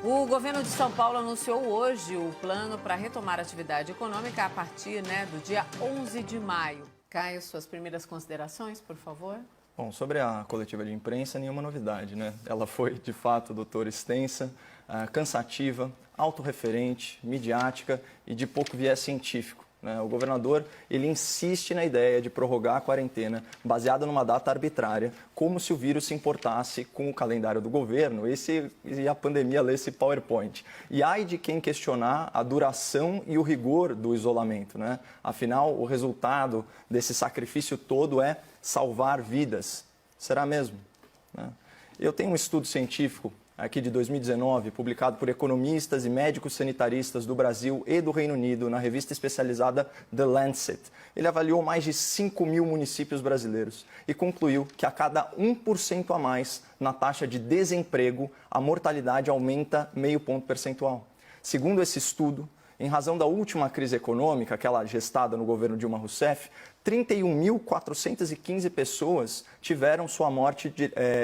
O governo de São Paulo anunciou hoje o plano para retomar a atividade econômica a partir do dia 11 de maio. Caio, suas primeiras considerações, por favor. Bom, sobre a coletiva de imprensa, nenhuma novidade, né? Ela foi, de fato, doutora, extensa, cansativa, autorreferente, midiática e de pouco viés científico. O governador, ele insiste na ideia de prorrogar a quarentena baseada numa data arbitrária, como se o vírus se importasse com o calendário do governo e a pandemia lesse PowerPoint. E ai de quem questionar a duração e o rigor do isolamento, né? Afinal, o resultado desse sacrifício todo é salvar vidas. Será mesmo? Eu tenho um estudo científico aqui de 2019, publicado por economistas e médicos sanitaristas do Brasil e do Reino Unido, na revista especializada The Lancet. Ele avaliou mais de 5 mil municípios brasileiros e concluiu que a cada 1% a mais na taxa de desemprego, a mortalidade aumenta meio ponto percentual. Segundo esse estudo, em razão da última crise econômica, aquela gestada no governo Dilma Rousseff, 31.415 pessoas tiveram sua morte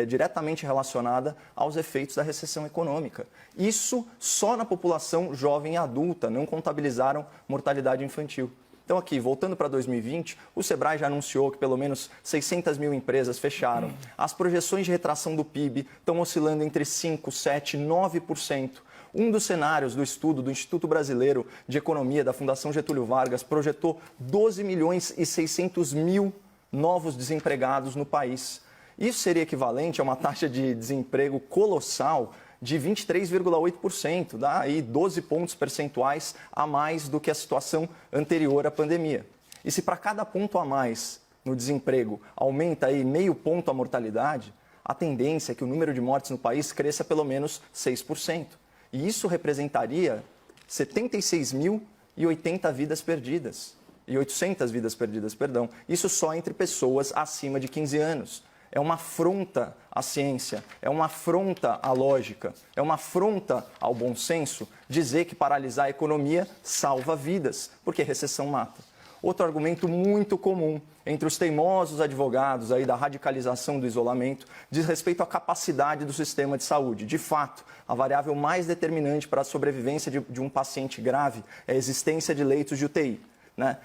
diretamente relacionada aos efeitos da recessão econômica. Isso só na população jovem e adulta, não contabilizaram mortalidade infantil. Então aqui, voltando para 2020, o Sebrae já anunciou que pelo menos 600 mil empresas fecharam. As projeções de retração do PIB estão oscilando entre 5%, 7%, 9%. Um dos cenários do estudo do Instituto Brasileiro de Economia da Fundação Getúlio Vargas projetou 12 milhões e 600 mil novos desempregados no país. Isso seria equivalente a uma taxa de desemprego colossal de 23,8%, dá aí 12 pontos percentuais a mais do que a situação anterior à pandemia. E se para cada ponto a mais no desemprego aumenta aí meio ponto a mortalidade, a tendência é que o número de mortes no país cresça pelo menos 6%. E isso representaria 76.080 vidas perdidas. E 800 vidas perdidas, perdão. Isso só entre pessoas acima de 15 anos. É uma afronta à ciência, é uma afronta à lógica, é uma afronta ao bom senso dizer que paralisar a economia salva vidas, porque recessão mata. Outro argumento muito comum entre os teimosos advogados aí da radicalização do isolamento diz respeito à capacidade do sistema de saúde. De fato, a variável mais determinante para a sobrevivência de um paciente grave é a existência de leitos de UTI.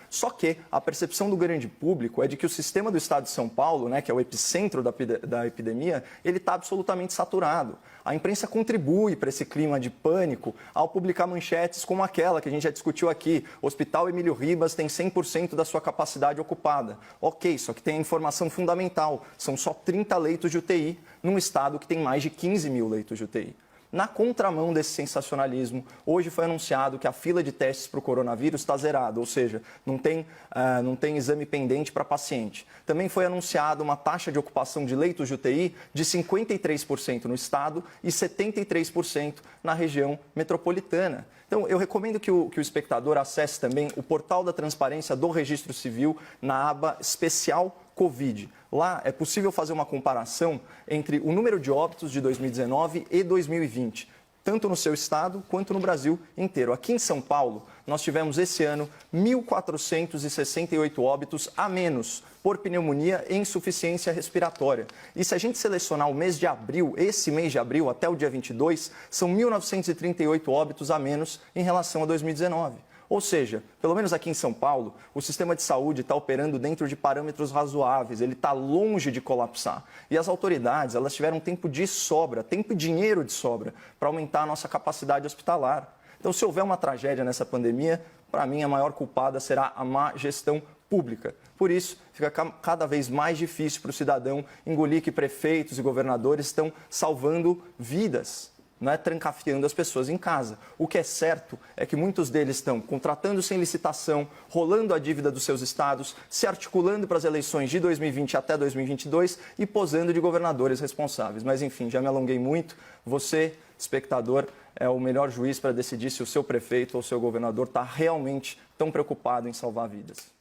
Só que a percepção do grande público é de que o sistema do estado de São Paulo, que é o epicentro da epidemia, ele está absolutamente saturado. A imprensa contribui para esse clima de pânico ao publicar manchetes como aquela que a gente já discutiu aqui. O Hospital Emílio Ribas tem 100% da sua capacidade ocupada. Ok, só que tem a informação fundamental. São só 30 leitos de UTI num estado que tem mais de 15 mil leitos de UTI. Na contramão desse sensacionalismo, hoje foi anunciado que a fila de testes para o coronavírus está zerada, ou seja, não tem exame pendente para paciente. Também foi anunciada uma taxa de ocupação de leitos de UTI de 53% no estado e 73% na região metropolitana. Então, eu recomendo que o espectador acesse também o portal da transparência do Registro Civil na aba especial Covid. Lá é possível fazer uma comparação entre o número de óbitos de 2019 e 2020, tanto no seu estado quanto no Brasil inteiro. Aqui em São Paulo, nós tivemos esse ano 1.468 óbitos a menos por pneumonia e insuficiência respiratória. E se a gente selecionar o mês de abril, esse mês de abril até o dia 22, são 1.938 óbitos a menos em relação a 2019. Ou seja, pelo menos aqui em São Paulo, o sistema de saúde está operando dentro de parâmetros razoáveis, ele está longe de colapsar. E as autoridades, elas tiveram tempo de sobra, tempo e dinheiro de sobra, para aumentar a nossa capacidade hospitalar. Então, se houver uma tragédia nessa pandemia, para mim a maior culpada será a má gestão pública. Por isso, fica cada vez mais difícil para o cidadão engolir que prefeitos e governadores estão salvando vidas, trancafiando as pessoas em casa. O que é certo é que muitos deles estão contratando sem licitação, rolando a dívida dos seus estados, se articulando para as eleições de 2020 até 2022 e posando de governadores responsáveis. Mas, enfim, já me alonguei muito. Você, espectador, é o melhor juiz para decidir se o seu prefeito ou o seu governador está realmente tão preocupado em salvar vidas.